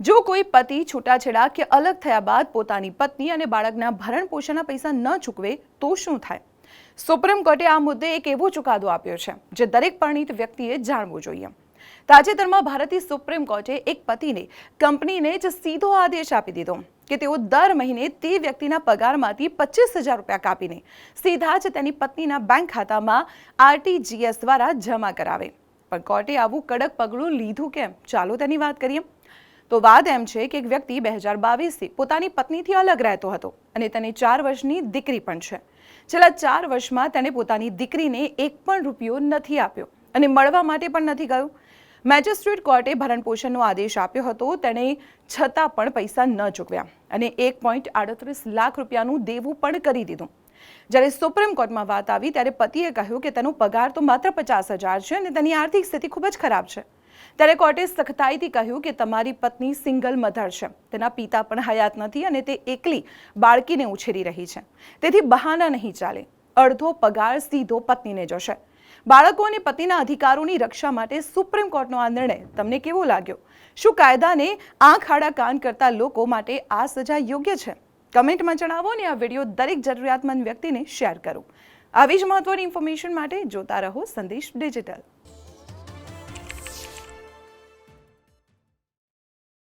જો કોઈ પતિ છૂટાછેડા કે અલગ થયા બાદ પોતાની પત્ની અને બાળકના ભરણ પોષણના પૈસા ન ચૂકવે તો શું થાય? સુપ્રીમ કોર્ટે આ મુદ્દે એક એવો ચુકાદો આપ્યો છે જે દરેક પરિણીત વ્યક્તિએ જાણવું જોઈએ. તાજેતરમાં ભારતીય સુપ્રીમ કોર્ટે એક પતિને કંપનીને જ સીધો આદેશ આપી દીધો કે તેઓ દર મહિને તે વ્યક્તિના પગારમાંથી 25,000 રૂપિયા કાપીને સીધા જ તેની પત્નીના બેંક ખાતામાં RTGS દ્વારા જમા કરાવે. પણ કોર્ટે આવું કડક પગલું લીધું કેમ? ચાલો તેની વાત કરીએ. તો વાત એમ છે કે એક વ્યક્તિ 2022થી પોતાની પત્નીથી અલગ રહેતો હતો અને તેને 4 વર્ષની દીકરી પણ છે. છેલ્લા 4 વર્ષમાં તેણે પોતાની દીકરીને એક પણ રૂપિયો નથી આપ્યો અને મળવા માટે પણ નથી ગયો. મેજિસ્ટ્રેટ કોર્ટે ભરણપોષણનો આદેશ આપ્યો હતો, તેણે છતાં પણ પૈસા ન ચૂકવ્યા અને 1.38 લાખ રૂપિયાનું દેવું પણ કરી દીધું. જ્યારે સુપ્રીમ કોર્ટમાં વાત આવી ત્યારે પતિએ કહ્યું કે તેનો પગાર તો માત્ર 50,000 છે અને તેની આર્થિક સ્થિતિ ખૂબ જ ખરાબ છે. ત્યારે કોર્ટે સખ્તાઈથી કહ્યું કે તમારી પત્ની સિંગલ મધર છે, તેના પિતા પણ હયાત નથી અને તે એકલી બાળકીને ઉછેરી રહી છે. તેથી બહાના નહીં ચાલે. અડધો પગાર સીધો પત્નીને જશે. બાળકો અને પતિના અધિકારોની રક્ષા માટે સુપ્રીમ કોર્ટનો આ નિર્ણય તમને કેવો લાગ્યો? શું કાયદાને આંખ આડા કાન કરતા લોકો માટે આ સજા યોગ્ય છે? કમેન્ટમાં જણાવો અને આ વિડીયો દરેક જરૂરિયાતમંદ વ્યક્તિને શેર કરો. આવી જ મહત્વની ઇન્ફોર્મેશન માટે જોતા રહો સંદેશ ડિજિટલ.